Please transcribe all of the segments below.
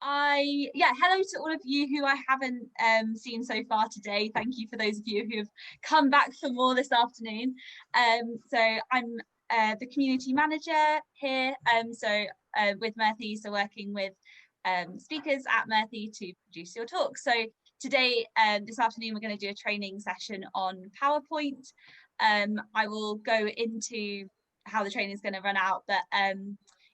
Hello to all of you who I haven't seen so far today. Thank you for those of you who have come back for more this afternoon. So I'm the community manager here, with Murthy, so working with speakers at Murthy to produce your talk. So today, this afternoon, we're going to do a training session on PowerPoint. I will go into how the training is going to run out, but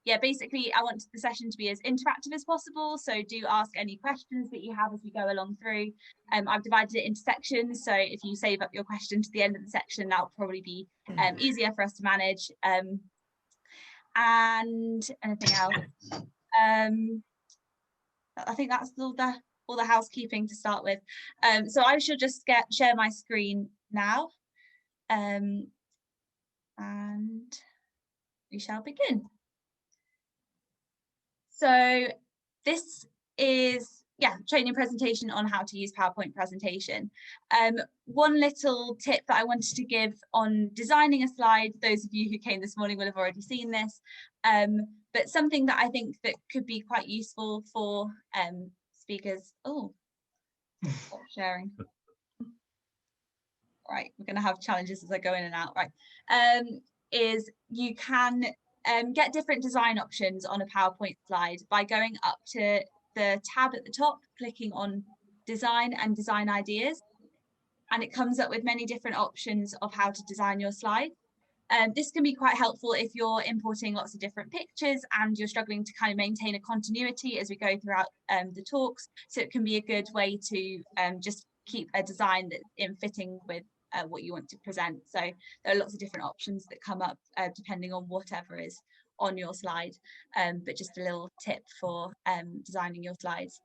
yeah, basically I want the session to be as interactive as possible, so do ask any questions that you have as we go along through. I've divided it into sections, so if you save up your question to the end of the section, that'll probably be easier for us to manage. And anything else? I think that's all the housekeeping to start with. So I shall just share my screen now, and we shall begin. So this is, training presentation on how to use PowerPoint presentation. One little tip that I wanted to give on designing a slide, those of you who came this morning will have already seen this, but something that I think that could be quite useful for speakers. Oh, stop sharing. Right, we're going to have challenges as I go in and out, right? Is you can get different design options on a PowerPoint slide by going up to the tab at the top, clicking on design and design ideas, and it comes up with many different options of how to design your slide. This can be quite helpful if you're importing lots of different pictures and you're struggling to kind of maintain a continuity as we go throughout the talks. So it can be a good way to just keep a design that's in fitting with what you want to present. So there are lots of different options that come up depending on whatever is on your slide, but just a little tip for designing your slides.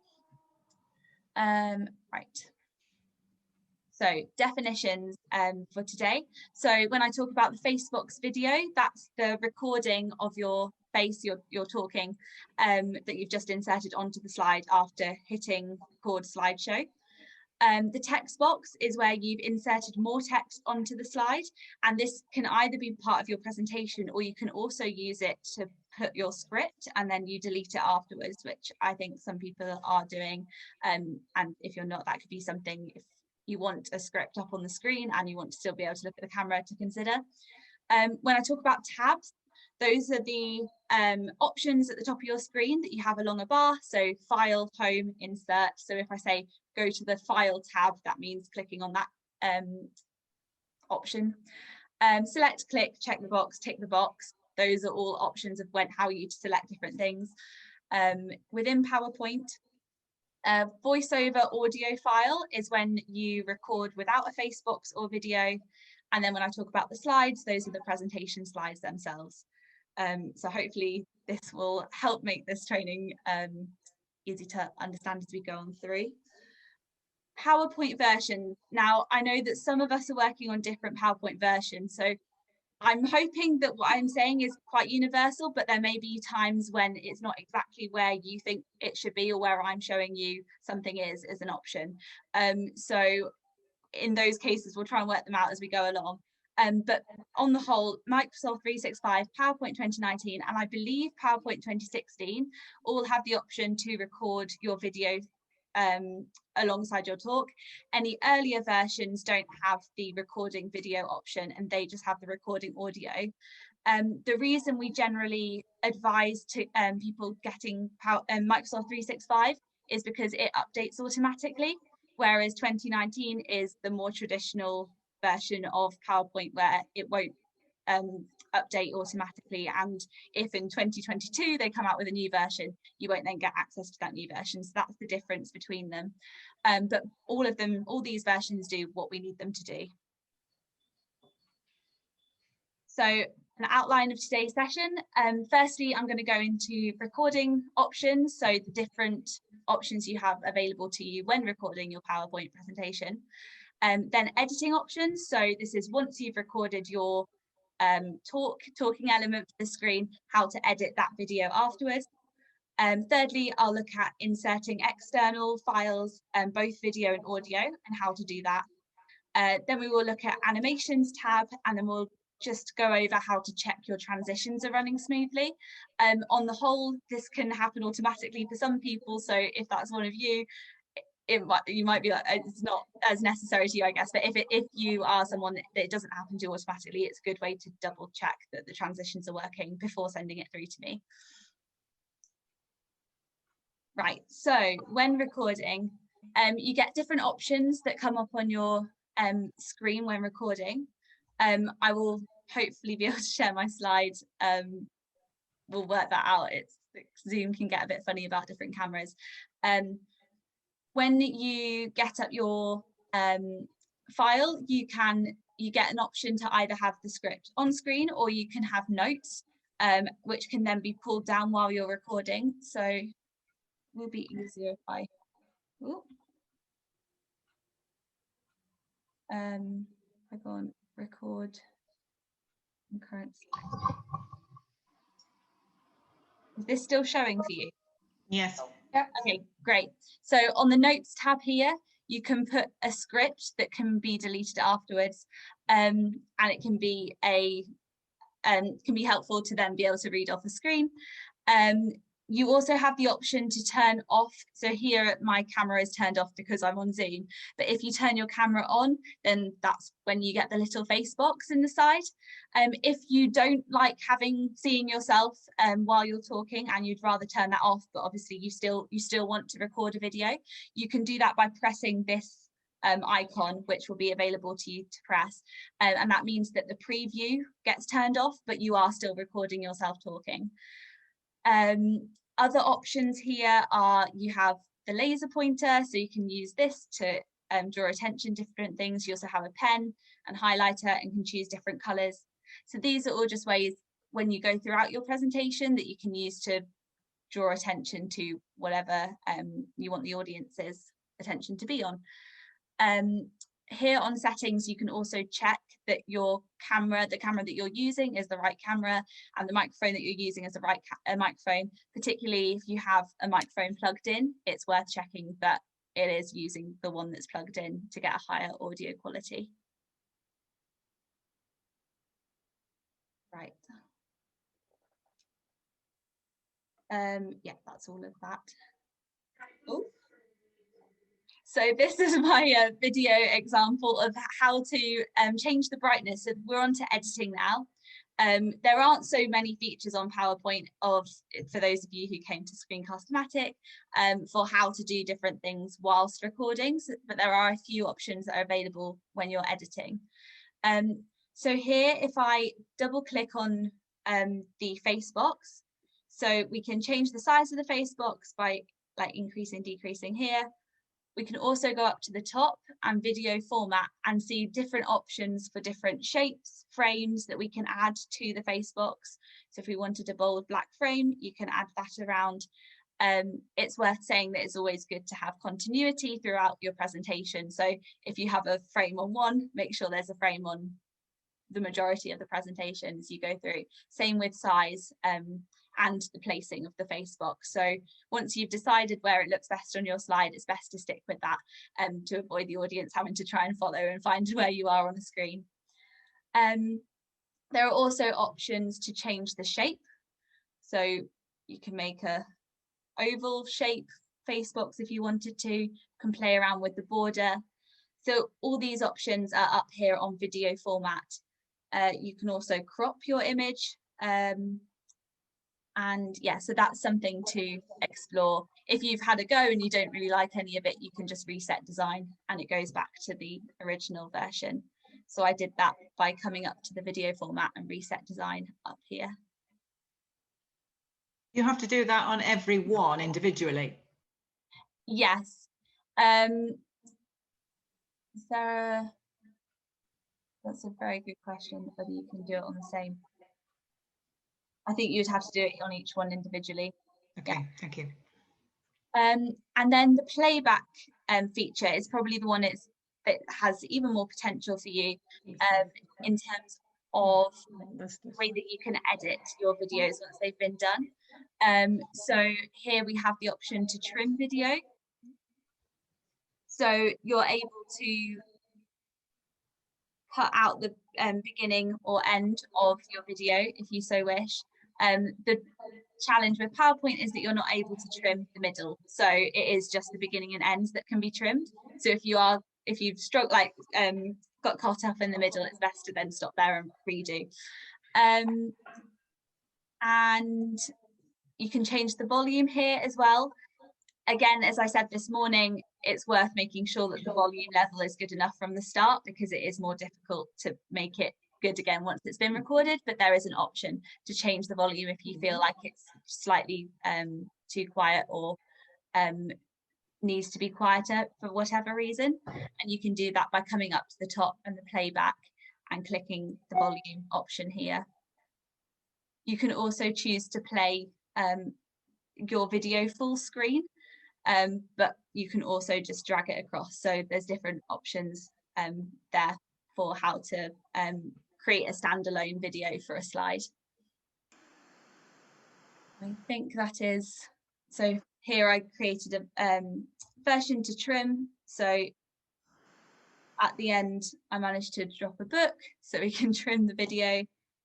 Right. So definitions for today. So when I talk about the Facebox video, that's the recording of your face, you're talking, that you've just inserted onto the slide after hitting record slideshow. The text box is where you've inserted more text onto the slide, and this can either be part of your presentation or you can also use it to put your script and then you delete it afterwards, which I think some people are doing, and if you're not, that could be something if you want a script up on the screen and you want to still be able to look at the camera to consider. When I talk about tabs, those are the options at the top of your screen that you have along a bar. So file, home, insert. So if I say go to the file tab, that means clicking on that option. Select, click, check the box, tick the box. Those are all options of how you select different things. Within PowerPoint, voiceover audio file is when you record without a Facebox or video. And then when I talk about the slides, those are the presentation slides themselves. So hopefully this will help make this training easy to understand as we go on through. PowerPoint version. Now, I know that some of us are working on different PowerPoint versions, so I'm hoping that what I'm saying is quite universal, but there may be times when it's not exactly where you think it should be or where I'm showing you something is an option. So in those cases, we'll try and work them out as we go along. But on the whole, Microsoft 365, PowerPoint 2019, and I believe PowerPoint 2016 all have the option to record your video alongside your talk. Any earlier versions don't have the recording video option and they just have the recording audio. The reason we generally advise to people getting Microsoft 365 is because it updates automatically, whereas 2019 is the more traditional version of PowerPoint where it won't update automatically, and if in 2022 they come out with a new version, you won't then get access to that new version. So that's the difference between them, but all these versions do what we need them to do. So an outline of today's session. Firstly, I'm going to go into recording options, so the different options you have available to you when recording your PowerPoint presentation. Then editing options, so this is once you've recorded your talking element for the screen, how to edit that video afterwards. Thirdly, I'll look at inserting external files, both video and audio, and how to do that. Then we will look at animations tab, and then we'll just go over how to check your transitions are running smoothly. On the whole, this can happen automatically for some people, so if that's one of you, you might be like, it's not as necessary to you, I guess, but if you are someone that it doesn't happen to automatically, it's a good way to double check that the transitions are working before sending it through to me. Right, so when recording, you get different options that come up on your screen when recording. I will hopefully be able to share my slides. We'll work that out. Zoom can get a bit funny about different cameras. When you get up your file, you get an option to either have the script on screen, or you can have notes, which can then be pulled down while you're recording. So it will be easier if I go on record current slide. Is this still showing for you? Yes. Yeah. Okay, great. So on the notes tab here, you can put a script that can be deleted afterwards, and it can be helpful to then be able to read off the screen. You also have the option to turn off. So here my camera is turned off because I'm on Zoom, but if you turn your camera on, then that's when you get the little face box in the side. If you don't like seeing yourself while you're talking and you'd rather turn that off, but obviously you still want to record a video, you can do that by pressing this icon, which will be available to you to press, and that means that the preview gets turned off, but you are still recording yourself talking. Other options here are, you have the laser pointer, so you can use this to draw attention to different things. You also have a pen and highlighter and can choose different colors. So these are all just ways when you go throughout your presentation that you can use to draw attention to whatever you want the audience's attention to be on. Here on settings, you can also check that the camera that you're using is the right camera, and the microphone that you're using is the right microphone. Particularly if you have a microphone plugged in, it's worth checking that it is using the one that's plugged in to get a higher audio quality. Right. Yeah, that's all of that. Oh. So this is my video example of how to change the brightness. So we're on to editing now. There aren't so many features on PowerPoint for those of you who came to Screencast-O-Matic, for how to do different things whilst recording, but there are a few options that are available when you're editing. So here, if I double click on the face box, so we can change the size of the face box by increasing, decreasing here. We can also go up to the top and video format and see different options for different shapes, frames that we can add to the face box. So if we wanted a bold black frame, you can add that around. It's worth saying that it's always good to have continuity throughout your presentation. So if you have a frame on one, make sure there's a frame on the majority of the presentations you go through. Same with size and the placing of the face box. So once you've decided where it looks best on your slide, it's best to stick with that to avoid the audience having to try and follow and find where you are on the screen. There are also options to change the shape. So you can make a oval shape face box if you wanted to. You can play around with the border. So all these options are up here on video format. You can also crop your image. And yeah, so that's something to explore. If you've had a go and you don't really like any of it, you can just reset design and it goes back to the original version. So I did that by coming up to the video format and reset design up here. You have to do that on every one individually? Yes. Sarah, that's a very good question, whether you can do it on the same. I think you'd have to do it on each one individually. Okay, yeah. Thank you. And then the playback feature is probably the one that has even more potential for you in terms of the way that you can edit your videos once they've been done. So here we have the option to trim video. So you're able to cut out the beginning or end of your video if you so wish. The challenge with PowerPoint is that you're not able to trim the middle, so it is just the beginning and ends that can be trimmed. So if you've got cut off in the middle, it's best to then stop there and redo. And you can change the volume here as well. Again, as I said this morning, it's worth making sure that the volume level is good enough from the start, because it is more difficult to make it good again once it's been recorded. But there is an option to change the volume if you feel like it's slightly too quiet or needs to be quieter for whatever reason. And you can do that by coming up to the top and the playback and clicking the volume option here. You can also choose to play your video full screen, but you can also just drag it across. So there's different options there for how to create a standalone video for a slide. I think that is, so here I created a version to trim. So at the end, I managed to drop a book so we can trim the video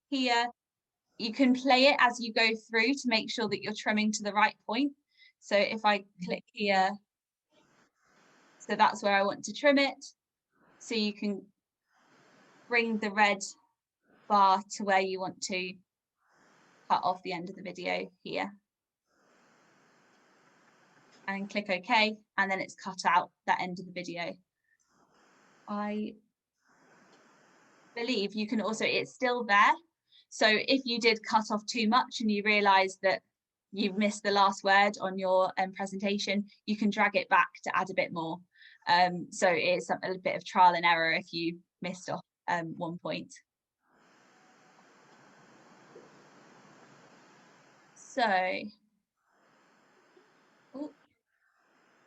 here. You can play it as you go through to make sure that you're trimming to the right point. So if I click here, so that's where I want to trim it. So you can bring the red bar to where you want to cut off the end of the video here. And click OK, and then it's cut out that end of the video. I believe you can also, it's still there. So if you did cut off too much and you realise that you've missed the last word on your presentation, you can drag it back to add a bit more. So it's a bit of trial and error if you missed off one point. So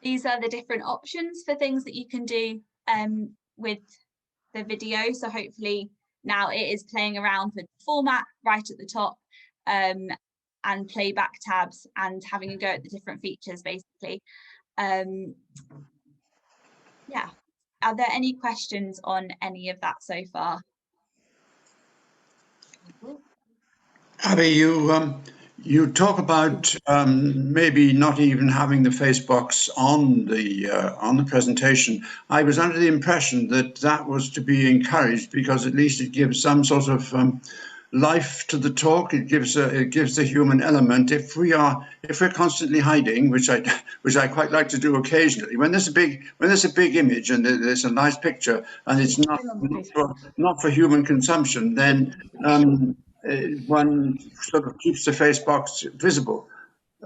these are the different options for things that you can do with the video. So hopefully now it is playing around with format right at the top, and playback tabs, and having a go at the different features basically. Yeah, are there any questions on any of that so far? Abby, you talk about maybe not even having the Facebox on the presentation. I was under the impression that that was to be encouraged, because at least it gives some sort of life to the talk. It gives the human element. If we're constantly hiding, which I quite like to do occasionally, when there's a big image and there's a nice picture and it's not for human consumption, then one sort of keeps the face box visible.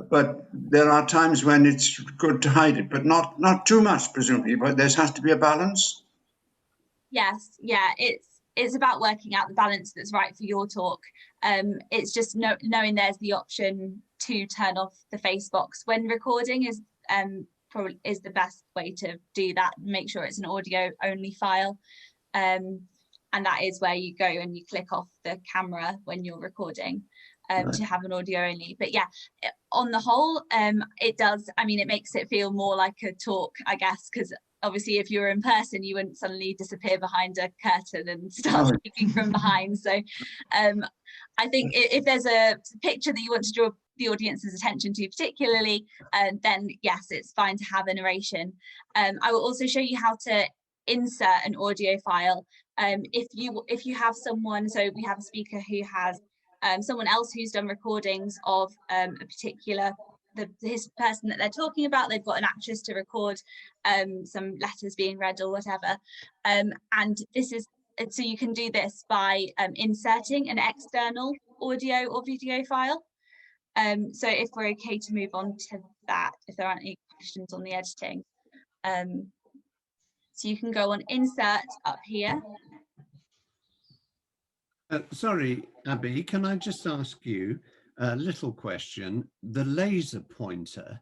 But there are times when it's good to hide it, but not too much, presumably. But there has to be a balance. Yes, yeah, it's about working out the balance that's right for your talk. It's just knowing there's the option to turn off the face box when recording is probably is the best way to do that. Make sure it's an audio only file. And that is where you go and you click off the camera when you're recording right, to have an audio only. But yeah, on the whole, it does, I mean, it makes it feel more like a talk, I guess, because obviously if you were in person, you wouldn't suddenly disappear behind a curtain and start speaking from behind. So I think if there's a picture that you want to draw the audience's attention to particularly, then yes, it's fine to have a narration. I will also show you how to insert an audio file. If you have someone, so we have a speaker who has someone else who's done recordings of a particular his person that they're talking about, they've got an actress to record some letters being read or whatever, and this is, so you can do this by inserting an external audio or video file. So if we're okay to move on to that, if there aren't any questions on the editing. So you can go on insert up here. Sorry, Abby, can I just ask you a little question? The laser pointer,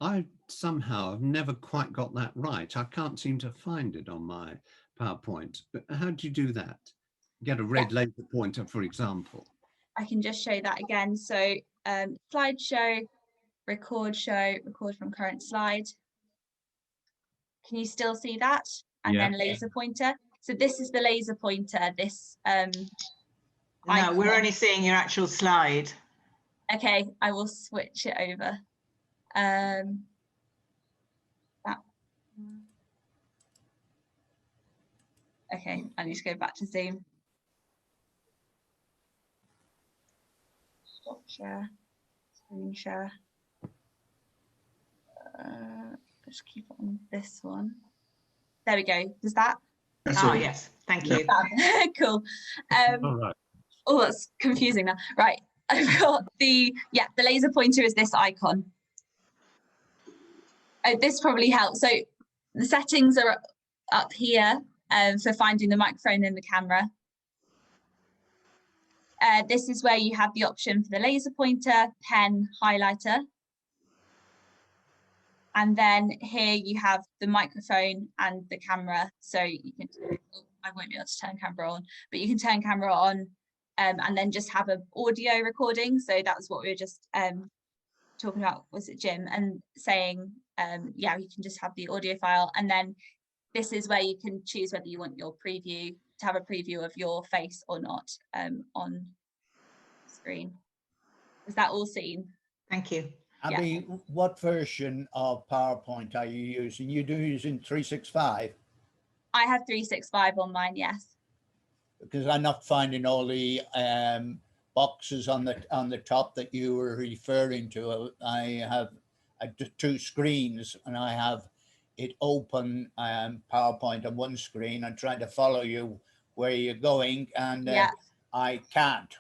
I somehow have never quite got that right. I can't seem to find it on my PowerPoint. But how do you do that? Get a red laser pointer, for example. I can just show that again. So slideshow, record from current slide. Can you still see that? And then laser pointer. So this is the laser pointer, this No, icon. we're only seeing your actual slide. Okay, I will switch it over. That. Okay, I need to go back to Zoom. Stop share, screen share. Let's keep it on this one. There we go. Does that? That's Oh, it. yes, thank you. Cool. All right. Oh, that's confusing now. Right, I've got the laser pointer is this icon. Oh, this probably helps. So the settings are up here for finding the microphone and the camera. This is where you have the option for the laser pointer, pen, highlighter. And then here you have the microphone and the camera. So you can, I won't be able to turn camera on, but you can turn camera on and then just have an audio recording. So that's what we were just talking about, was it Jim? And saying, yeah, you can just have the audio file. And then this is where you can choose whether you want your preview to have a preview of your face or not on screen. Is that all seen? Thank you. Abby, what version of PowerPoint are you using? You do using 365? I have 365 on mine, yes. Because I'm not finding all the boxes on the top that you were referring to. I have two screens, and I have it open PowerPoint on one screen. I'm trying to follow you where you're going, and I can't.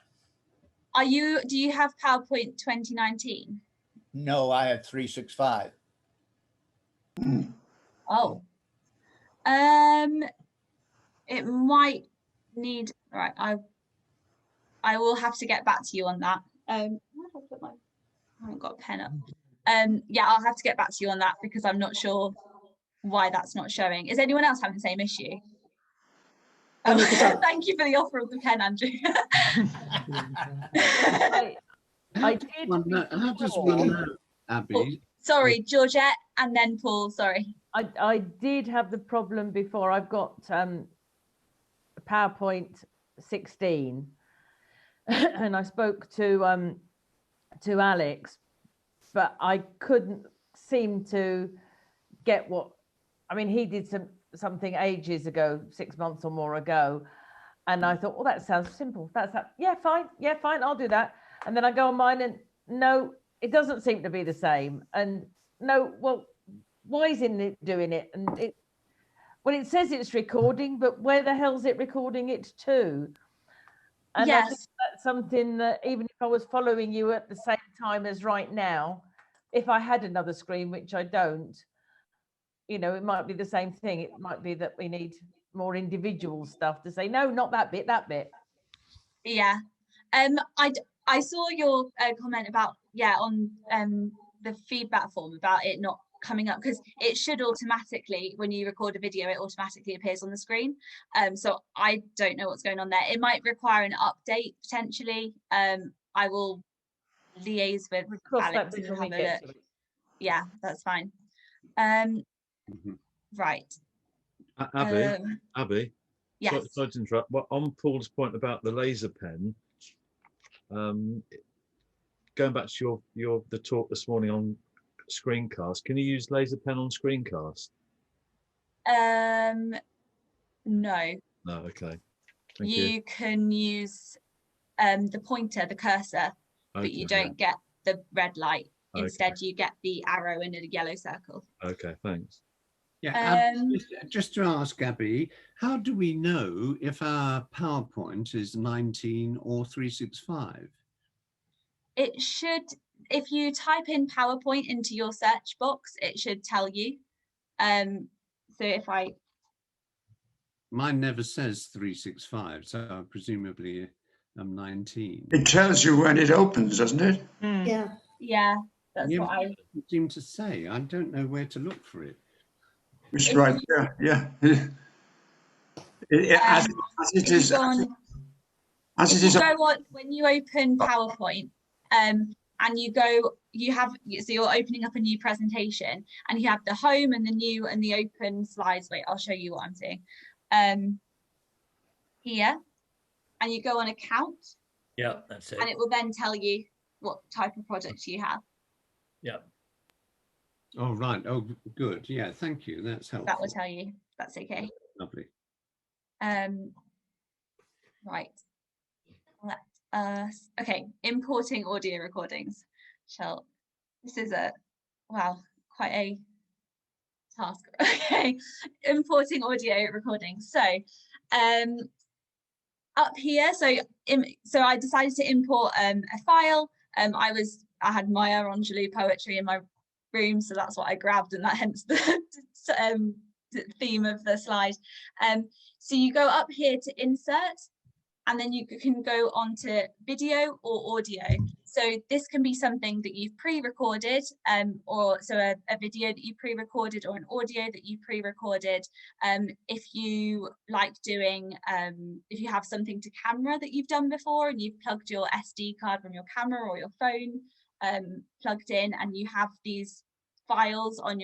Do you have PowerPoint 2019? No, I have 365. Oh, it might need, right, I will have to get back to you on that. Where have I put I haven't got a pen up. Yeah, I'll have to get back to you on that because I'm not sure why that's not showing. Is anyone else having the same issue? Oh, thank you for the offer of the pen, Andrew. I did. How does one know, Abby? Oh, sorry, Georgette, and then Paul. Sorry. I did have the problem before. I've got PowerPoint 16, and I spoke to Alex, but I couldn't seem to get what. I mean, he did something ages ago, 6 months or more ago, and I thought, well, that sounds simple. Yeah, fine, I'll do that. And then I go on mine, and no, it doesn't seem to be the same. And no, well, why isn't it doing it? And it says it's recording, but where the hell's it recording it to? And yes, I think that's something that even if I was following you at the same time as right now, if I had another screen, which I don't, it might be the same thing. It might be that we need more individual stuff to say, no, not that bit, that bit. Yeah. I saw your comment about, on the feedback form about it not coming up, because it should automatically, when you record a video, it automatically appears on the screen. So I don't know what's going on there. It might require an update potentially. I will liaise with Alex and have a look. Yeah, that's fine. Right. Abby. Yes. Sorry to interrupt. Well, on Paul's point about the laser pen, going back to the talk this morning on screencast, can you use laser pen on screencast? No. No. Okay. You can use the pointer, the cursor, but you don't get the red light. Instead, you get the arrow in a yellow circle. Okay, thanks. Yeah, just to ask Abby, how do we know if our PowerPoint is 19 or 365? It should, if you type in PowerPoint into your search box, it should tell you. So if Mine never says 365, so presumably I'm 19. It tells you when it opens, doesn't it? Yeah, that's what I seem to say. I don't know where to look for it. It's right there, yeah. As it is. When you open PowerPoint, and so you're opening up a new presentation, and you have the home and the new and the open slides. Wait, I'll show you what I'm seeing. here, and you go on account, Yeah, that's it. and it will then tell you what type of project you have. Yeah. Oh, right. Oh, good. Yeah, thank you. That's helpful. That will tell you. That's okay. Lovely. Right. Let us, okay, importing audio recordings. This is quite a task. Okay, importing audio recordings. So up here, so I decided to import a file. I had Maya Angelou poetry in my room, so that's what I grabbed, and that hence the theme of the slide. So you go up here to insert, and then you can go on to video or audio. So this can be something that you've pre-recorded, or so a video that you pre-recorded or an audio that you pre-recorded. If you like doing, if you have something to camera that you've done before and you've plugged your SD card from your camera or your phone plugged in, and you have these files on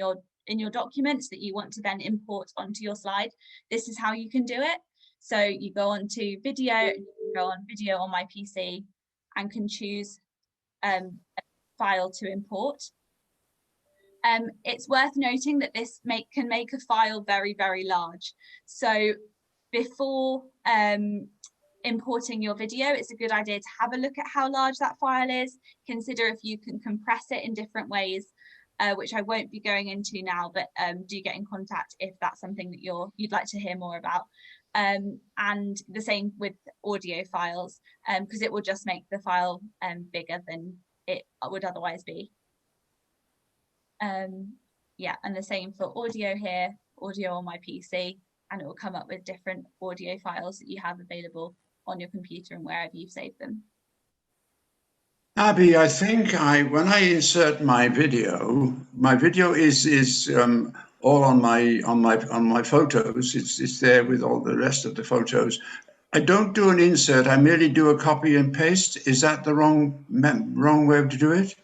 in your documents that you want to then import onto your slide, this is how you can do it. So you go on to video, and you can go on video on my PC and can choose a file to import. It's worth noting that this can make a file very, very large. So before importing your video, it's a good idea to have a look at how large that file is. Consider if you can compress it in different ways, which I won't be going into now, but do get in contact if that's something that you'd like to hear more about. And the same with audio files, because it will just make the file bigger than it would otherwise be. Yeah, and the same for audio here, audio on my PC, and it will come up with different audio files that you have available on your computer and wherever you've saved them. Abby, I think when I insert my video is all on my photos. It's there with all the rest of the photos. I don't do an insert. I merely do a copy and paste. Is that the wrong way to do it?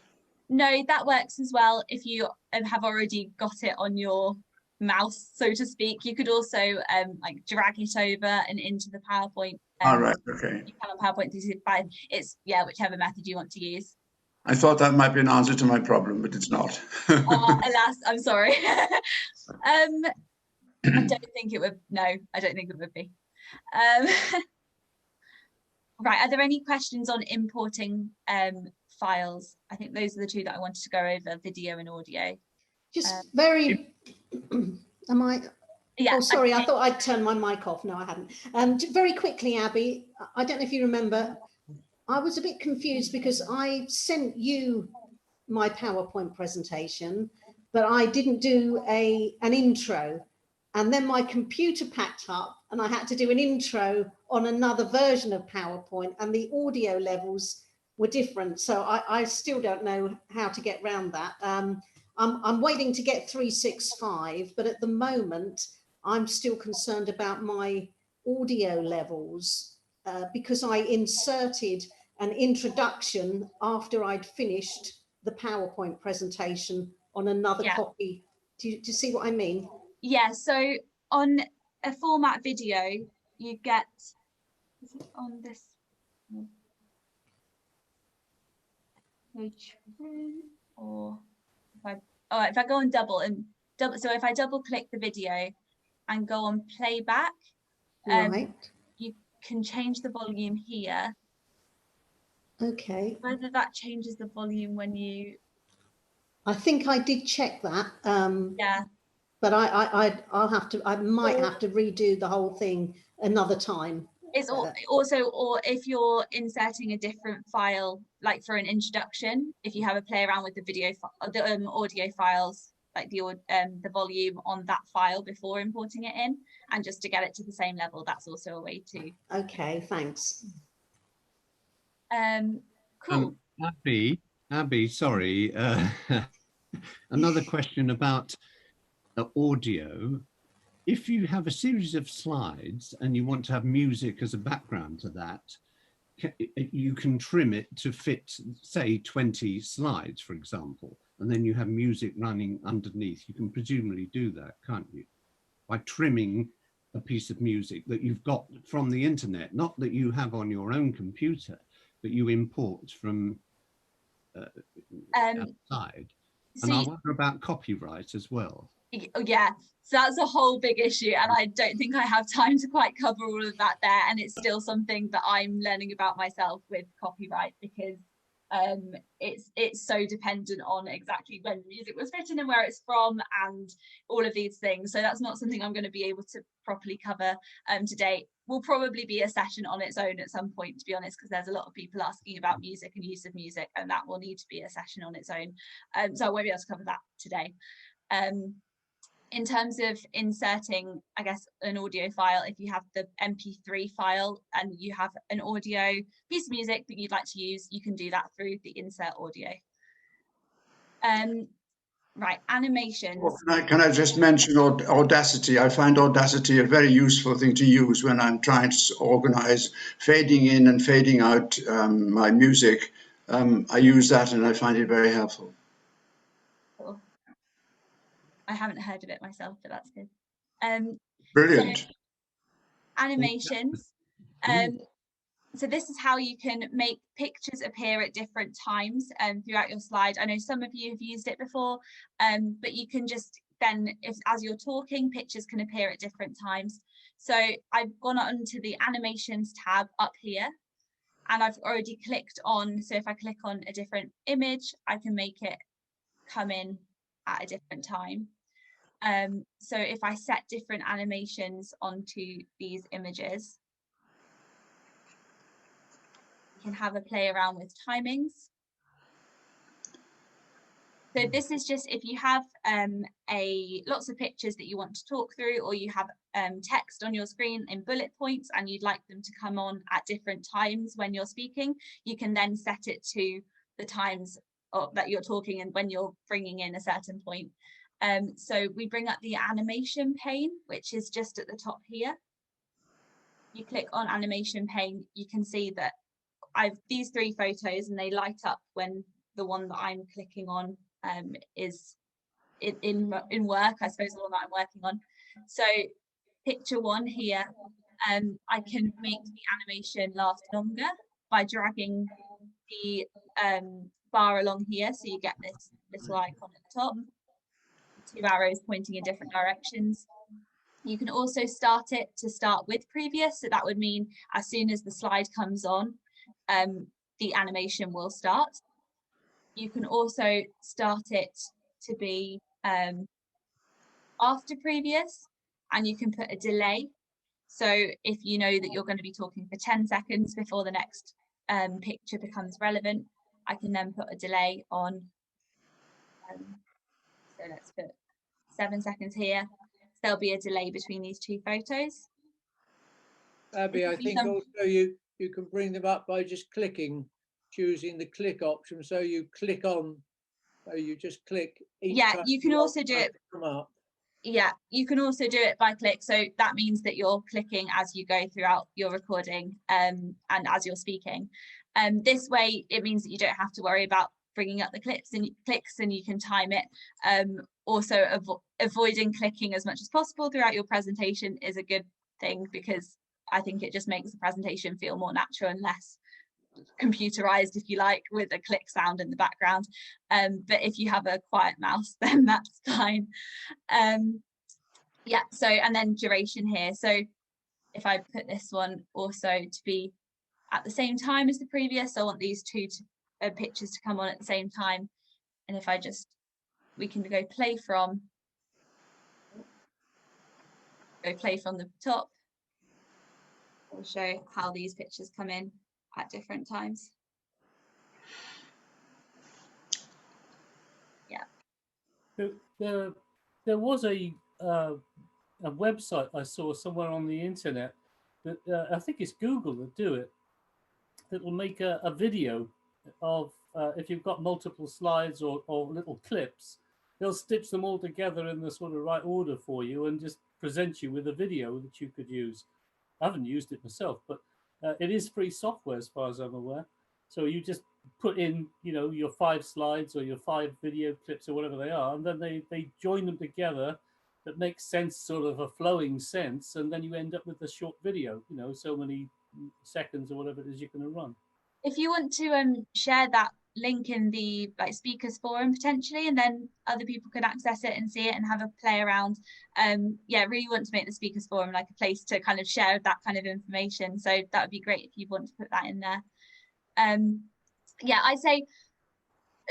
No, that works as well. If you have already got it on your mouse, so to speak, you could also like drag it over and into the PowerPoint. All right. Okay. You can on PowerPoint 365. It's whichever method you want to use. I thought that might be an answer to my problem, but it's not. Alas, I'm sorry. I don't think it would. No, I don't think it would be. Right. Are there any questions on importing files? I think those are the two that I wanted to go over: video and audio. Just very. Am I? Yeah. Oh, sorry. I thought I'd turned my mic off. No, I hadn't. Very quickly, Abby. I don't know if you remember. I was a bit confused because I sent you my PowerPoint presentation, but I didn't do an intro, and then my computer packed up and I had to do an intro on another version of PowerPoint, and the audio levels were different. So I still don't know how to get around that. I'm waiting to get 365, but at the moment I'm still concerned about my audio levels because I inserted an introduction after I'd finished the PowerPoint presentation on another copy. Do you see what I mean? Yeah, so on a format video, you get, is it on this page, or if I go on so if I double click the video and go on playback, right, you can change the volume here. Okay. Whether that changes the volume when you... I think I did check that. Yeah. But I might have to redo the whole thing another time. It's also, or if you're inserting a different file, like for an introduction, if you have a play around with the video, the audio files, like the volume on that file before importing it in, and just to get it to the same level, that's also a way to. Okay, thanks. Cool. Abby, sorry. Another question about the audio. If you have a series of slides and you want to have music as a background to that, you can trim it to fit, say, 20 slides, for example, and then you have music running underneath. You can presumably do that, can't you? By trimming a piece of music that you've got from the internet, not that you have on your own computer, but you import from outside. And I wonder about copyright as well. Yeah, so that's a whole big issue, and I don't think I have time to quite cover all of that there, and it's still something that I'm learning about myself with copyright, because it's so dependent on exactly when music was written and where it's from and all of these things. So that's not something I'm going to be able to properly cover today. Will probably be a session on its own at some point, to be honest, because there's a lot of people asking about music and use of music, and that will need to be a session on its own. So I won't be able to cover that today. In terms of inserting, I guess, an audio file, if you have the MP3 file and you have an audio piece of music that you'd like to use, you can do that through the insert audio. Right, animations. Well, can I just mention Audacity? I find Audacity a very useful thing to use when I'm trying to organize fading in and fading out my music. I use that and I find it very helpful. Cool. I haven't heard of it myself, but that's good. Brilliant. So, animations. So this is how you can make pictures appear at different times throughout your slide. I know some of you have used it before, but you can just then, as you're talking, pictures can appear at different times. So I've gone on to the animations tab up here, and I've already clicked on, so if I click on a different image, I can make it come in at a different time. So if I set different animations onto these images, you can have a play around with timings. So this is just if you have lots of pictures that you want to talk through, or you have text on your screen in bullet points and you'd like them to come on at different times when you're speaking, you can then set it to the times that you're talking and when you're bringing in a certain point. So we bring up the animation pane, which is just at the top here. You click on animation pane, you can see that I've these three photos and they light up when the one that I'm clicking on is in work, I suppose, the one that I'm working on. So picture one here, I can make the animation last longer by dragging the bar along here, so you get this little icon at the top, two arrows pointing in different directions. You can also start it to start with previous, so that would mean as soon as the slide comes on, the animation will start. You can also start it to be after previous, and you can put a delay. So if you know that you're going to be talking for 10 seconds before the next picture becomes relevant, I can then put a delay on. So let's put 7 seconds here. There'll be a delay between these two photos. Abby, I think also you can bring them up by just choosing the click option. So you click on, so you just click each time. You can also do it. Yeah, you can also do it by click. So that means that you're clicking as you go throughout your recording and as you're speaking. This way, it means that you don't have to worry about bringing up the clicks and you can time it. Also, avoiding clicking as much as possible throughout your presentation is a good thing, because I think it just makes the presentation feel more natural and less computerized, if you like, with a click sound in the background. But if you have a quiet mouse, then that's fine. Yeah, so, and then duration here. So if I put this one also to be at the same time as the previous, I want these two pictures to come on at the same time. And if I we can go play from the top. I'll show how these pictures come in at different times. Yeah. There was a website I saw somewhere on the internet that I think it's Google that do it. That will make a video of if you've got multiple slides or little clips, they'll stitch them all together in the sort of right order for you and just present you with a video that you could use. I haven't used it myself, but it is free software as far as I'm aware. So you just put in, your 5 slides or your 5 video clips or whatever they are, and then they join them together. that makes sense, sort of a flowing sense, and then you end up with a short video, you know, so many seconds or whatever it is you're going to run. If you want to share that link in the speakers forum potentially, and then other people could access it and see it and have a play around. Yeah, really want to make the speakers forum like a place to kind of share that kind of information. So that would be great if you want to put that in there. Yeah, I say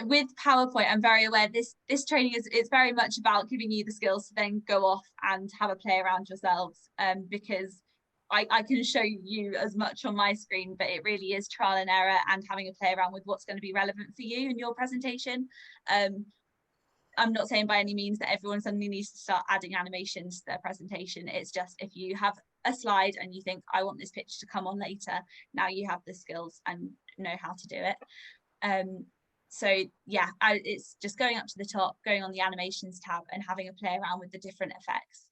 with PowerPoint, I'm very aware this training is very much about giving you the skills to then go off and have a play around yourselves, because I can show you as much on my screen, but it really is trial and error and having a play around with what's going to be relevant for you in your presentation. I'm not saying by any means that everyone suddenly needs to start adding animations to their presentation. It's just if you have a slide and you think, I want this picture to come on later, now you have the skills and know how to do it. So yeah, it's just going up to the top, going on the animations tab and having a play around with the different effects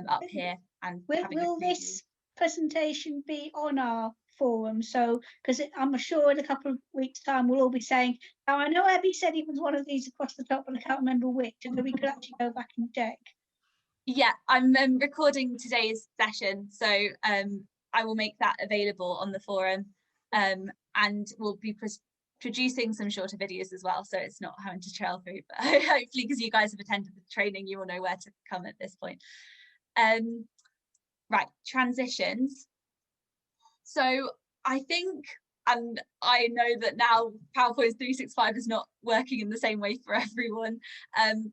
up here. And will this presentation be on our forum? So, because I'm sure in a couple of weeks' time we'll all be saying, now I know Abby said it was one of these across the top, but I can't remember which, and then we could actually go back and check. Yeah, I'm recording today's session, so I will make that available on the forum, and we'll be producing some shorter videos as well, so it's not having to trail through, but hopefully because you guys have attended the training, you will know where to come at this point. Right, transitions. So I think, and I know that now PowerPoint 365 is not working in the same way for everyone,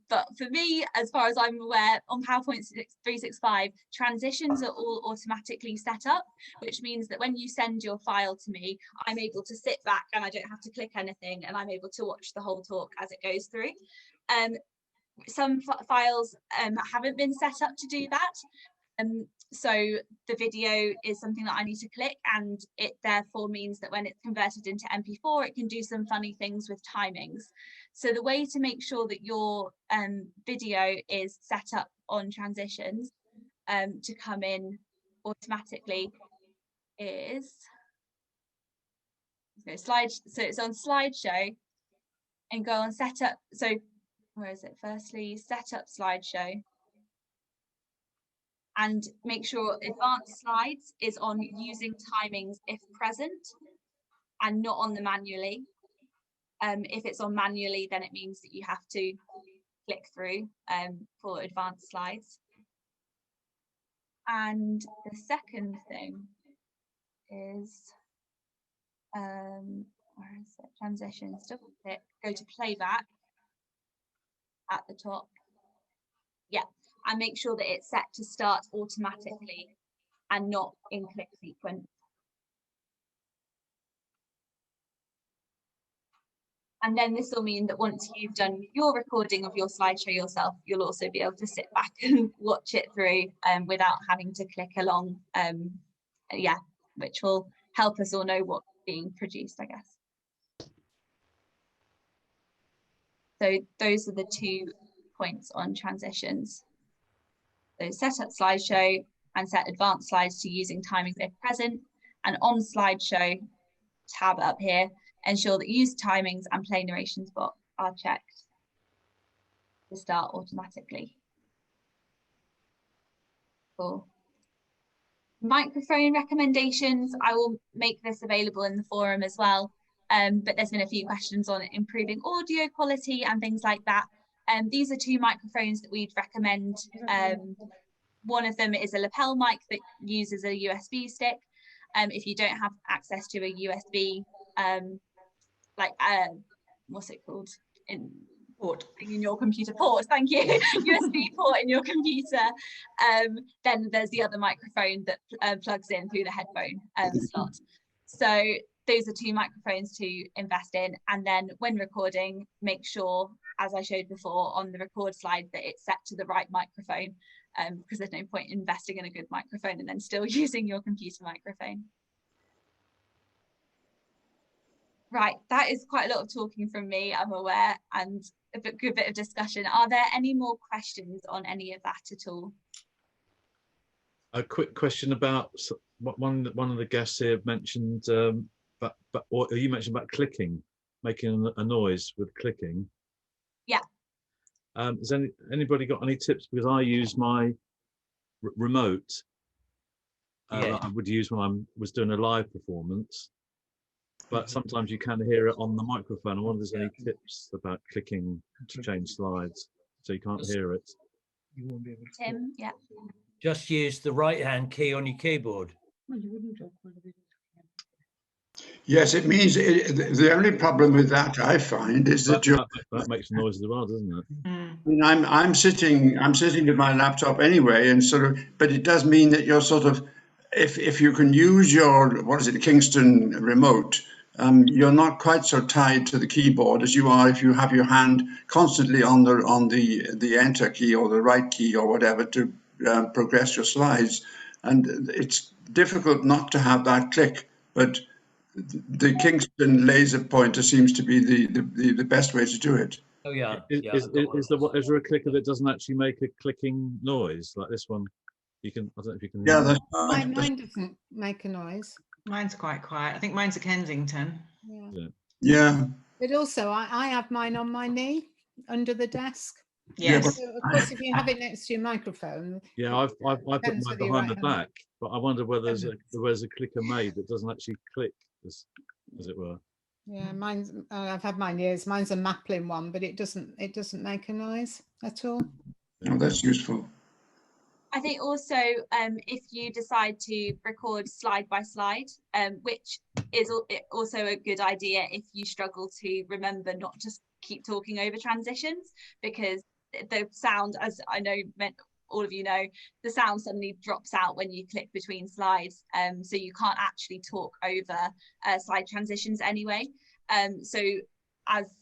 but for me, as far as I'm aware, on PowerPoint 365, transitions are all automatically set up, which means that when you send your file to me, I'm able to sit back and I don't have to click anything, and I'm able to watch the whole talk as it goes through. Some files haven't been set up to do that. So the video is something that I need to click, and it therefore means that when it's converted into MP4, it can do some funny things with timings. So the way to make sure that your video is set up on transitions to come in automatically is so it's on slideshow and go on setup. So where is it? Firstly, set up slideshow. And make sure advanced slides is on using timings if present and not on the manually. If it's on manually, then it means that you have to click through for advanced slides. And the second thing is, where is it? Transitions, double click, go to playback at the top. Yeah, and make sure that it's set to start automatically and not in click sequence. And then this will mean that once you've done your recording of your slideshow yourself, you'll also be able to sit back and watch it through without having to click along. Yeah, which will help us all know what's being produced, I guess. So those are the 2 points on transitions. So set up slideshow and set advanced slides to using timings if present, and on slideshow tab up here, ensure that use timings and play narrations box are checked to start automatically. Cool. Microphone recommendations, I will make this available in the forum as well, but there's been a few questions on improving audio quality and things like that. These are 2 microphones that we'd recommend. One of them is a lapel mic that uses a USB stick. If you don't have access to a USB, what's it called? Port. In your computer port, thank you, USB port in your computer, then there's the other microphone that plugs in through the headphone slot. So those are 2 microphones to invest in, and then when recording, make sure, as I showed before on the record slide, that it's set to the right microphone, because there's no point investing in a good microphone and then still using your computer microphone. Right, that is quite a lot of talking from me, I'm aware, and a good bit of discussion. Are there any more questions on any of that at all? A quick question about one of the guests here mentioned, or you mentioned about clicking, making a noise with clicking. Yeah. Has anybody got any tips? Because I use my remote that I would use when I was doing a live performance, but sometimes you can hear it on the microphone. I wonder if there's any tips about clicking to change slides so you can't hear it. Tim, yeah. Just use the right-hand key on your keyboard. Yes, it means the only problem with that I find is that that makes noise as well, doesn't it? I mean, I'm sitting with my laptop anyway, and sort of, but it does mean that you're sort of, if you can use your, what is it, Kingston remote, you're not quite so tied to the keyboard as you are if you have your hand constantly on the enter key or the right key or whatever to progress your slides, and it's difficult not to have that click, but the Kingston laser pointer seems to be the best way to do it. Oh yeah. Is there a clicker that doesn't actually make a clicking noise like this one? You can. I don't know if you can. Yeah, that's mine doesn't make a noise. Mine's quite quiet. I think mine's a Kensington. Yeah. But also, I have mine on my knee under the desk. Yes. So of course, if you have it next to your microphone. Yeah, I put mine behind the back, but I wonder whether there's a clicker made that doesn't actually click, as it were. Yeah, mine's. I've had mine years. Mine's a Maplin one, but it doesn't make a noise at all. Oh, that's useful. I think also if you decide to record slide by slide, which is also a good idea if you struggle to remember not to keep talking over transitions, because the sound, as I know all of you know, the sound suddenly drops out when you click between slides, so you can't actually talk over slide transitions anyway. So as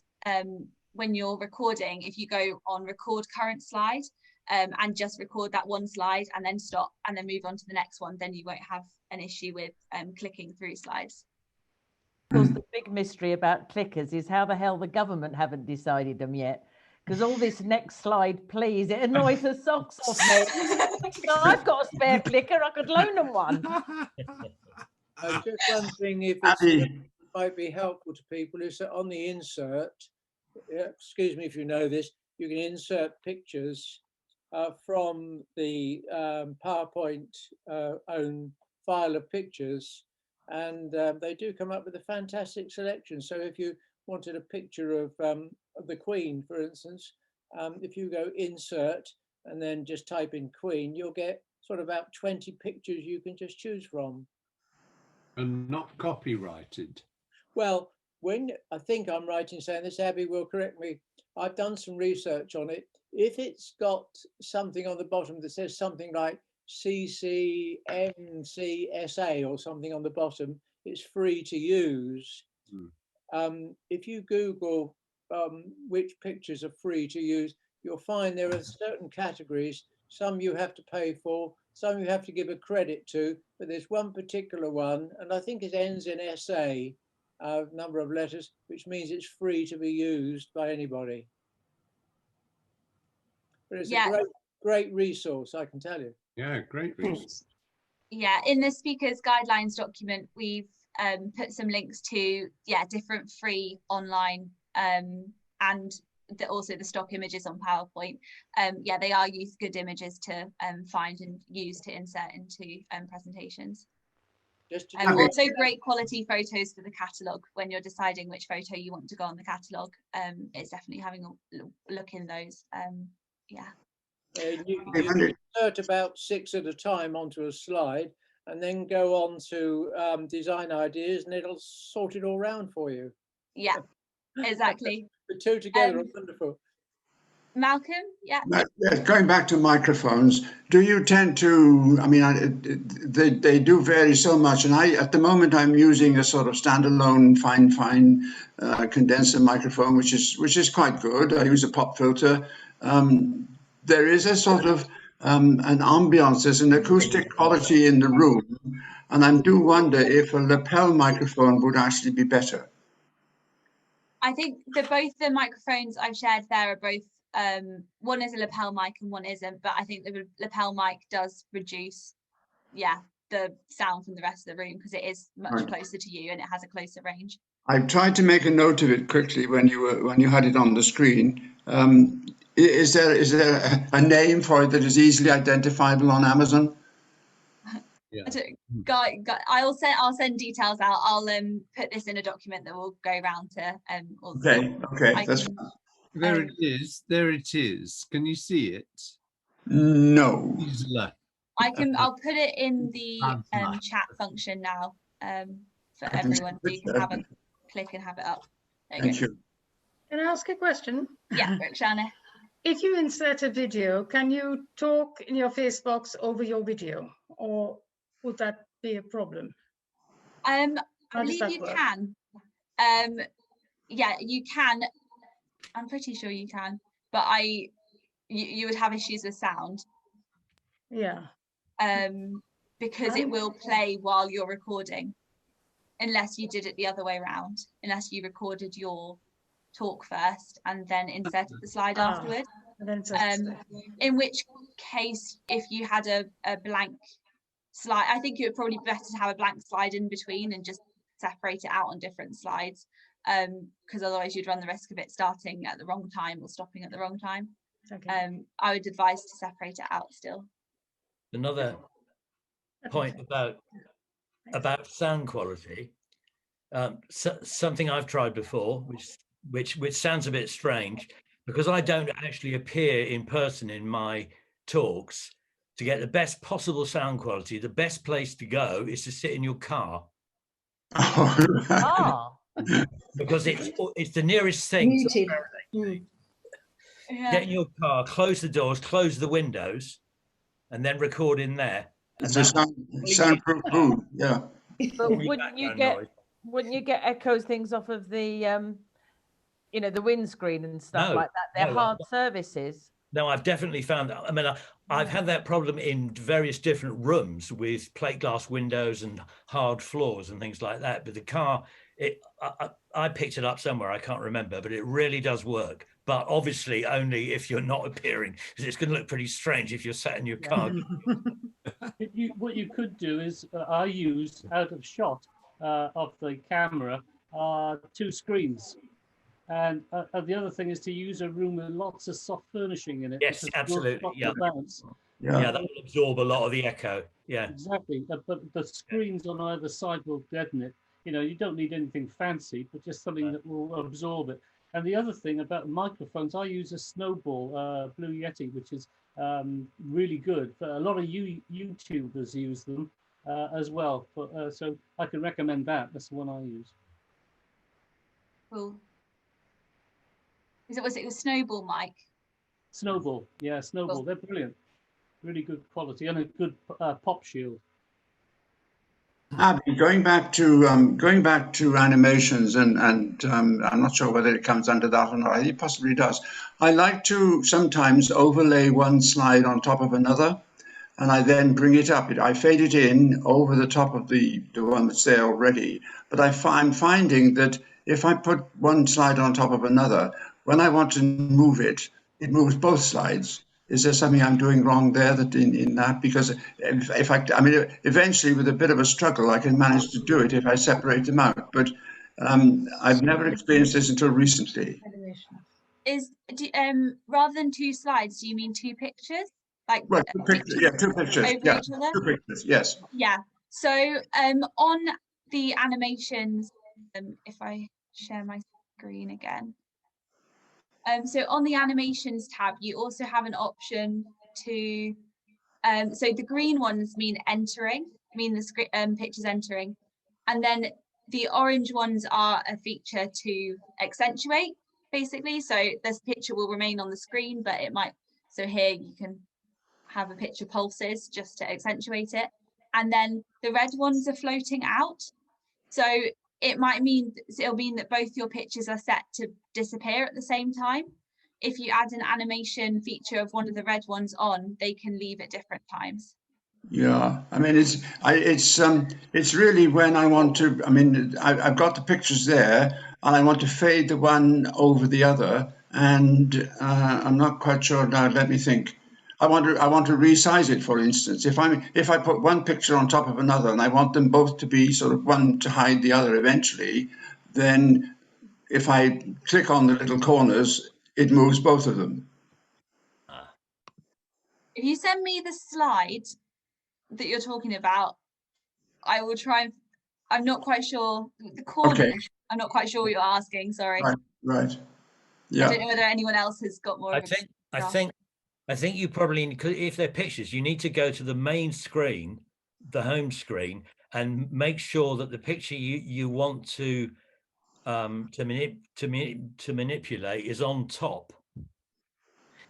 when you're recording, if you go on record current slide, and just record that one slide and then stop and then move on to the next one, then you won't have an issue with clicking through slides. Of course, the big mystery about clickers is how the hell the government haven't decided them yet. Because all this next slide, please, it annoys the socks off me. I've got a spare clicker, I could loan them one. Just one thing, if it might be helpful to people, is that on the insert, excuse me if you know this, you can insert pictures from the PowerPoint own file of pictures, and they do come up with a fantastic selection. So if you wanted a picture of the Queen, for instance, if you go insert and then just type in Queen, you'll get sort of about 20 pictures you can just choose from. And not copyrighted. Well, when I think I'm right in saying this, Abby will correct me, I've done some research on it. If it's got something on the bottom that says something like CCNCSA or something on the bottom, it's free to use. If you Google which pictures are free to use, you'll find there are certain categories. Some you have to pay for, some you have to give a credit to, but there's one particular one, and I think it ends in SA, number of letters, which means it's free to be used by anybody. But it's a great resource, I can tell you. Yeah, great resource. Yeah, in the speakers guidelines document, we've put some links to different free online and also the stock images on PowerPoint. They are good images to find and use to insert into presentations. Also great quality photos for the catalogue when you're deciding which photo you want to go on the catalogue. It's definitely having a look in those. You insert about 6 at a time onto a slide and then go on to design ideas, and it'll sort it all round for you. Yeah, exactly. The two together are wonderful. Malcolm, yeah. Going back to microphones, do you tend to, I mean, they do vary so much, and at the moment I'm using a sort of standalone fine condenser microphone, which is quite good. I use a pop filter. There is a sort of an ambiance, there's an acoustic quality in the room, and I do wonder if a lapel microphone would actually be better. I think that both the microphones I've shared there are both, one is a lapel mic and one isn't, but I think the lapel mic does reduce, the sound from the rest of the room because it is much closer to you and it has a closer range. I've tried to make a note of it quickly when you had it on the screen. Is there a name for it that is easily identifiable on Amazon? Yeah. I'll send details out. I'll put this in a document that will go around to all the Okay, okay, that's can, fine. There it is. There it is. Can you see it? No. I'll put it in the chat function now for everyone, so you can have a click and have it up. Thank you. Can I ask a question? Yeah, Roxana. If you insert a video, can you talk in your Facebox over your video, or would that be a problem? I believe you can. Yeah, you can. I'm pretty sure you can, but you would have issues with sound. Yeah. Because it will play while you're recording, unless you did it the other way around, unless you recorded your talk first and then inserted the slide afterwards. In which case, if you had a blank slide, I think it would probably be better to have a blank slide in between and just separate it out on different slides, because otherwise you'd run the risk of it starting at the wrong time or stopping at the wrong time. Okay. I would advise to separate it out still. Another point about sound quality, something I've tried before, which sounds a bit strange, because I don't actually appear in person in my talks. To get the best possible sound quality, the best place to go is to sit in your car. Because it's the nearest thing to get in your car, close the doors, close the windows, and then record in there. It's a soundproof booth, yeah. But wouldn't you get echoes things off of the the windscreen and stuff like that? They're hard surfaces. No, I've definitely found that. I mean, I've had that problem in various different rooms with plate glass windows and hard floors and things like that. But the car, I picked it up somewhere, I can't remember, but it really does work. But obviously only if you're not appearing, because it's going to look pretty strange if you're sat in your car. What you could do is, I use out of shot of the camera 2 screens. And the other thing is to use a room with lots of soft furnishing in it. Yes, absolutely. Yeah. Yeah, that will absorb a lot of the echo. Yeah, exactly. But the screens on either side will deaden it. You don't need anything fancy, but just something that will absorb it. And the other thing about microphones, I use a Snowball Blue Yeti, which is really good. But a lot of YouTubers use them as well. But, so I can recommend that. That's the one I use. Cool. Was it a Snowball mic? Snowball, yeah, Snowball. They're brilliant. Really good quality and a good pop shield. Abby, going back to animations, and I'm not sure whether it comes under that or not. It possibly does. I like to sometimes overlay one slide on top of another, and I then bring it up. I fade it in over the top of the one that's there already. But I'm finding that if I put one slide on top of another, when I want to move it, it moves both slides. Is there something I'm doing wrong there in that? Because eventually with a bit of a struggle, I can manage to do it if I separate them out. But I've never experienced this until recently. Rather than 2 slides, do you mean 2 pictures? Like right, 2 pictures. Yeah, 2 pictures. Yeah, 2 pictures. Yes. Yeah. So on the animations, if I share my screen again. So on the animations tab, you also have an option to, so the green ones mean the pictures entering, and then the orange ones are a feature to accentuate, basically. So this picture will remain on the screen, but it might, so here you can have a picture pulses just to accentuate it. And then the red ones are floating out. So it'll mean that both your pictures are set to disappear at the same time. If you add an animation feature of one of the red ones on, they can leave at different times. Yeah, I mean, it's really when I want to. I mean, I've got the pictures there, and I want to fade the one over the other, and I'm not quite sure now. Let me think. I want to resize it, for instance. If I put one picture on top of another, and I want them both to be sort of one to hide the other eventually, then if I click on the little corners, it moves both of them. If you send me the slide that you're talking about, I will try and, I'm not quite sure, the corners, Okay. I'm not quite sure what you're asking, sorry. Right. Yeah. I don't know whether anyone else has got more. I think you probably, because if they're pictures, you need to go to the main screen, the home screen, and make sure that the picture you want to manipulate is on top.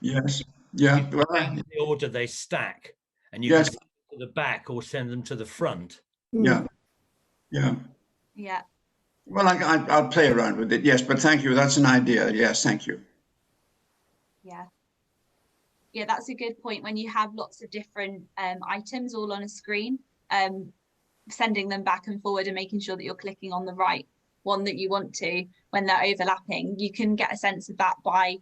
Yes. Yeah. Well, the order they stack, and you can send them to the back or send them to the front. Yeah. Yeah. Yeah. Well, I'll play around with it. Yes, but thank you. That's an idea. Yes, thank you. Yeah. Yeah, that's a good point. When you have lots of different items all on a screen, sending them back and forward and making sure that you're clicking on the right one that you want to when they're overlapping, you can get a sense of that by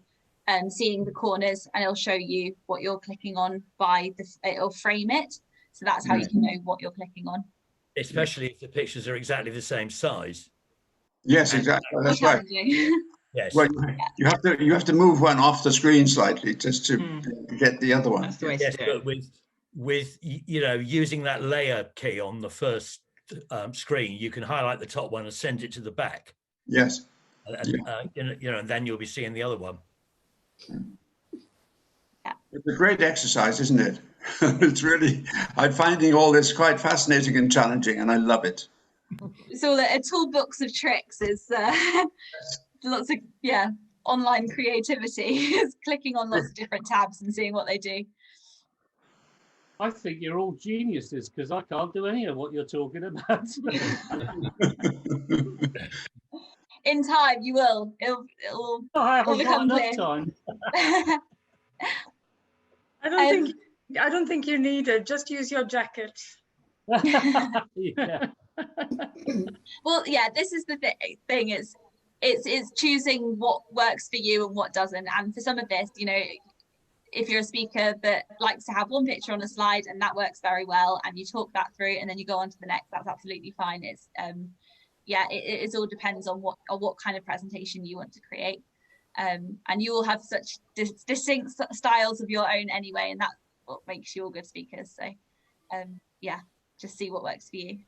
seeing the corners, and it'll show you what you're clicking on by it'll frame it. So that's how you can know what you're clicking on. Especially if the pictures are exactly the same size. Yes, exactly. That's right. Yes. Well, you have to move one off the screen slightly just to get the other one. That's the way Yes, to do it. but with using that layer key on the first screen, you can highlight the top one and send it to the back. Yes. And then you'll be seeing the other one. Yeah. It's a great exercise, isn't it? It's really, I'm finding all this quite fascinating and challenging, and I love it. It's all a toolbox of tricks. Is lots of online creativity. Is clicking on lots of different tabs and seeing what they do. I think you're all geniuses because I can't do any of what you're talking about. In time, you will. It'll I haven't become got clear. enough time. I don't think you need it. Just use your jacket. Yeah. Well, yeah, this is the thing. It's choosing what works for you and what doesn't. And for some of this, if you're a speaker that likes to have one picture on a slide and that works very well, and you talk that through and then you go on to the next, that's absolutely fine. It's it all depends on what kind of presentation you want to create. And you all have such distinct styles of your own anyway, and that's what makes you all good speakers. So just see what works for you.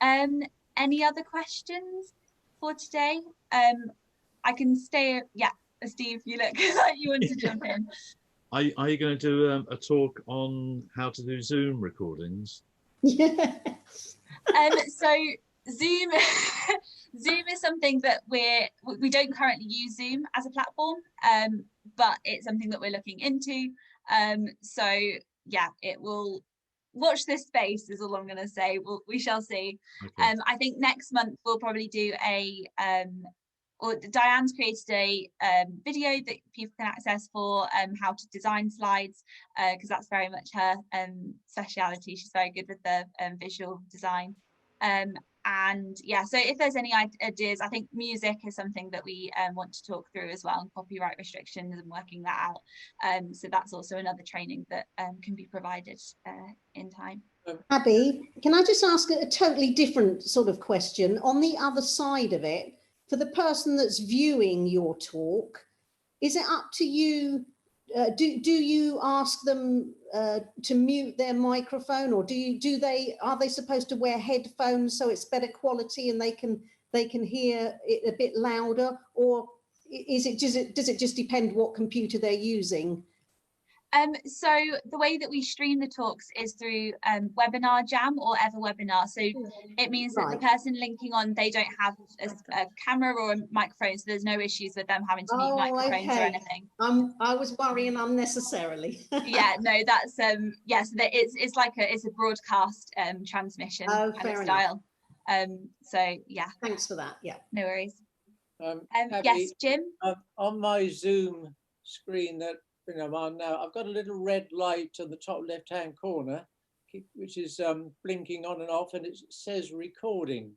Any other questions for today? I can stay. Yeah, Steve, you look like you want to jump in. Are you going to do a talk on how to do Zoom recordings? Yeah. So Zoom is something that we don't currently use Zoom as a platform, but it's something that we're looking into. So yeah, it will. Watch this space is all I'm going to say. We shall see. Okay. I think next month we'll probably do or Diane's created a video that people can access for how to design slides, because that's very much her speciality. She's very good with the visual design. And yeah, so if there's any ideas, I think music is something that we want to talk through as well, and copyright restrictions and working that out. So that's also another training that can be provided in time. Abby, can I just ask a totally different sort of question? On the other side of it, for the person that's viewing your talk, is it up to you? Do you ask them to mute their microphone, or are they supposed to wear headphones so it's better quality and they can hear it a bit louder, or does it just depend what computer they're using? So the way that we stream the talks is through Webinar Jam or EverWebinar. So it means that the person linking on, they don't have a camera or a microphone, so there's no issues with them having to mute microphones or anything. I was worrying unnecessarily. Yeah, no, that's yes, it's like it's a broadcast transmission kind of style. So yeah. Thanks for that. Yeah. No worries. Abby, yes, Jim. On my Zoom screen that I'm on now, I've got a little red light on the top left-hand corner, which is blinking on and off, and it says recording.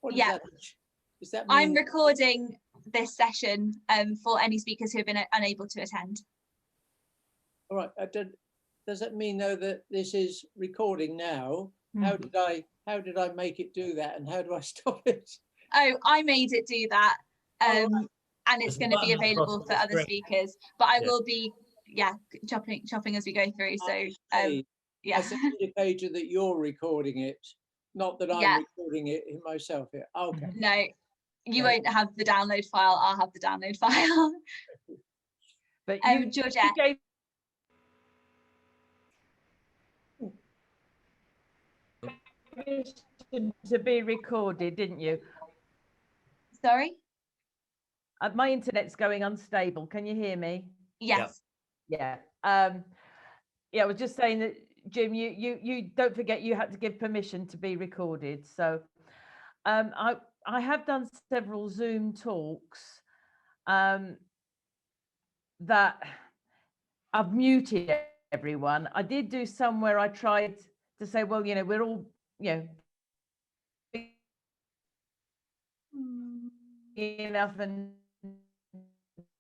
What does that mean? I'm recording this session for any speakers who have been unable to attend. All right. Does that mean though that this is recording now? How did I how did I make it do that, and how do I stop it? Oh, I made it do that. Oh, right. And it's going to be available for other speakers, but I will be, chopping as we go through. So, yeah. As an indicator that you're recording it, not that I'm recording it in myself here. Okay. No, you won't have the download file. I'll have the download file. But Georgette. To be recorded, didn't you? Sorry? My internet's going unstable. Can you hear me? Yes. Yeah. Yeah, I was just saying that, Jim, you don't forget you had to give permission to be recorded. So I have done several Zoom talks that I've muted everyone. I did do some where I tried to say, well, you know, we're all, you know, enough and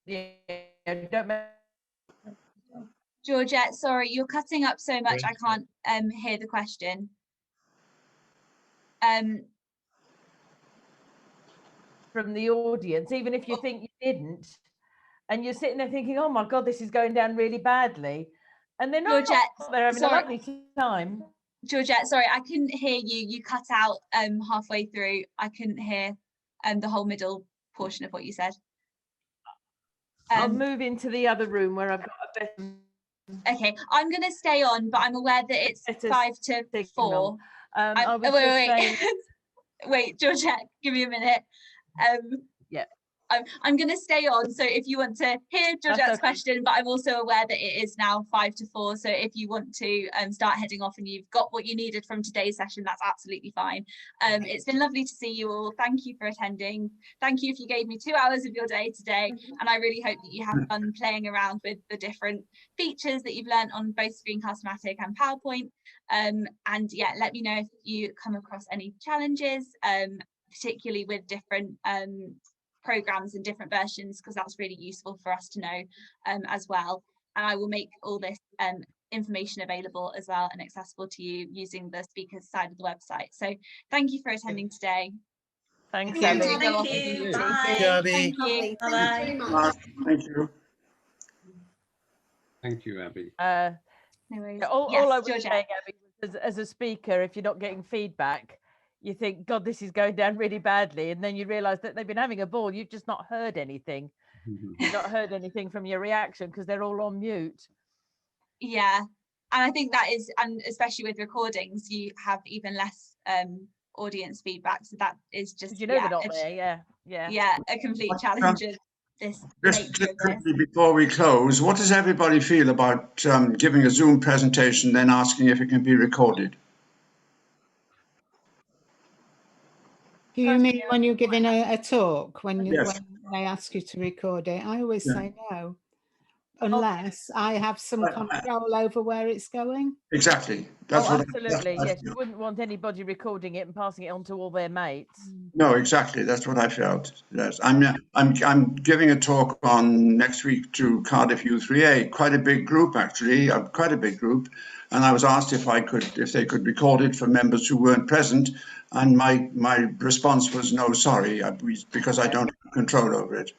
don't. Georgette, sorry, you're cutting up so much I can't hear the question. From the audience, even if you think you didn't, and you're sitting there thinking, oh my God, this is going down really badly. And they're not, they're having a lovely time. Georgette, sorry, I couldn't hear you. You cut out halfway through. I couldn't hear the whole middle portion of what you said. I'll move into the other room where I've got a better. Okay, I'm going to stay on, but I'm aware that it's 5 to 4. I was saying... Wait, Georgette, give me a minute. Yeah. I'm going to stay on, so if you want to hear Georgette's question, but I'm also aware that it is now 5 to 4, so if you want to start heading off and you've got what you needed from today's session, that's absolutely fine. It's been lovely to see you all. Thank you for attending. Thank you if you gave me 2 hours of your day today, and I really hope that you have fun playing around with the different features that you've learned on both Screencast-O-Matic and PowerPoint. And yeah, let me know if you come across any challenges, particularly with different programs and different versions, because that's really useful for us to know as well. And I will make all this information available as well and accessible to you using the speakers side of the website. So thank you for attending today. Thanks, Abby. Abby. Thank you. Bye. Thank you. Thank you. Thank you, Abby. No worries. All I was saying, Abby, was as a speaker, if you're not getting feedback, you think, God, this is going down really badly. And then you realize that they've been having a ball. You've just not heard anything. You've not heard anything from your reaction because they're all on mute. Yeah. And I think that is, and especially with recordings, you have even less audience feedback. So that is just, you know, they're not there. Yeah, a complete challenge of this. Just quickly before we close, what does everybody feel about giving a Zoom presentation, then asking if it can be recorded? Do you mean when you're giving a talk, when Yes. they ask you to record it? I always say no, unless I have some control over where it's going. Exactly. That's what absolutely. Yes, you wouldn't want anybody recording it and passing it on to all their mates. No, exactly. That's what I felt. Yes, I'm giving a talk on next week to Cardiff U3A. Quite a big group, actually. Quite a big group. And I was asked if they could record it for members who weren't present. And my response was no, sorry, because I don't have control over it.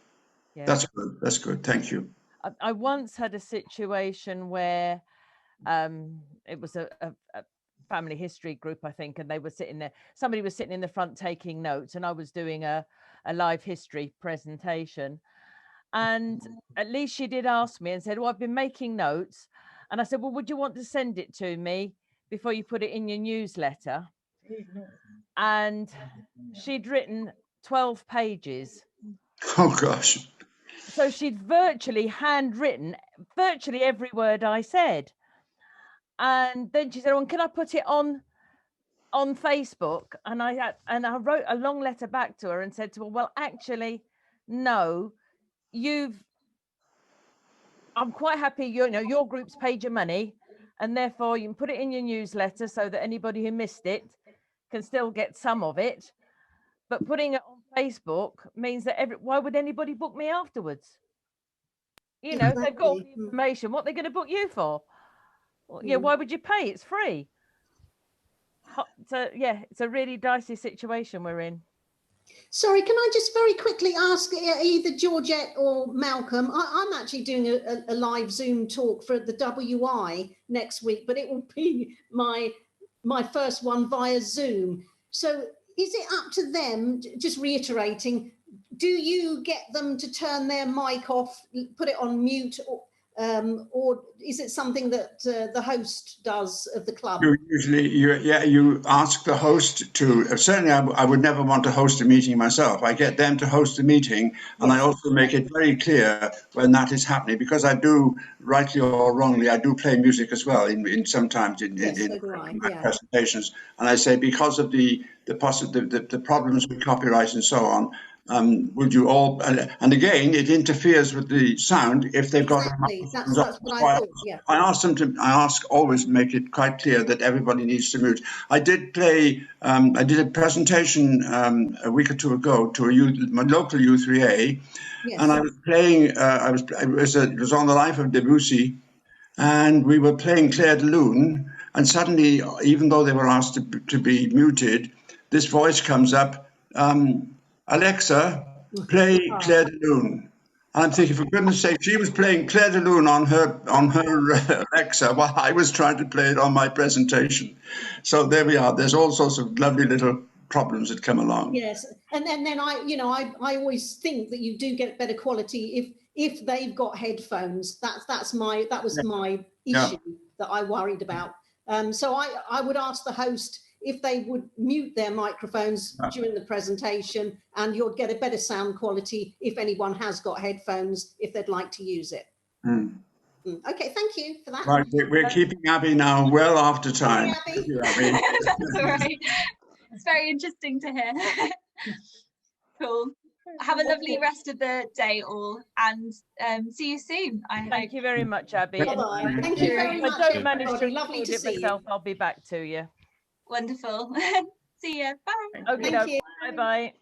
Yeah. That's good. That's good. Thank you. I once had a situation where it was a family history group, I think, and they were sitting there. Somebody was sitting in the front taking notes, and I was doing a live history presentation. And at least she did ask me and said, well, I've been making notes. And I said, well, would you want to send it to me before you put it in your newsletter? And she'd written 12 pages. Oh, gosh. So she'd virtually handwritten virtually every word I said. And then she said, well, can I put it on Facebook? And I wrote a long letter back to her and said to her, well, actually, no, I'm quite happy, your group's paid your money, and therefore you can put it in your newsletter so that anybody who missed it can still get some of it. But putting it on Facebook means that why would anybody book me afterwards? They've got all the information. What are they going to book you for? Well, yeah, why would you pay? It's free. So yeah, it's a really dicey situation we're in. Sorry, can I just very quickly ask either Georgette or Malcolm? I'm actually doing a live Zoom talk for the WI next week, but it will be my first one via Zoom. So is it up to them, just reiterating, do you get them to turn their mic off, put it on mute, or is it something that the host does of the club? You ask the host to, certainly I would never want to host a meeting myself. I get them to host the meeting, and I also make it very clear when that is happening, because I do, rightly or wrongly, I do play music as well sometimes in my presentations. And I say, because of the problems with copyright and so on, would you all, and again, it interferes with the sound if they've got. That's what I thought. Yeah. I ask always make it quite clear that everybody needs to mute. I did a presentation a week or two ago to my local U3A, and I was playing. It was on the life of Debussy, and we were playing Clair de Lune, and suddenly, even though they were asked to be muted, this voice comes up. Alexa, play Clair de Lune. I'm thinking, for goodness sake, she was playing Clair de Lune on her Alexa while I was trying to play it on my presentation. So there we are. There's all sorts of lovely little problems that come along. Yes, and then I always think that you do get better quality if they've got headphones. That was my issue that I worried about. So I would ask the host if they would mute their microphones during the presentation, and you'll get a better sound quality if anyone has got headphones, if they'd like to use it. Okay, thank you for that. Right, we're keeping Abby now well after time. Sorry, Abby. That's all right. It's very interesting to hear. Cool. Have a lovely rest of the day all, and see you soon. Thank you very much, Abby. Bye-bye. Thank you very much. If I don't manage to Lovely record to it see myself, you. I'll be back to you. Wonderful. See ya. Bye. Okay, Thank you. bye-bye.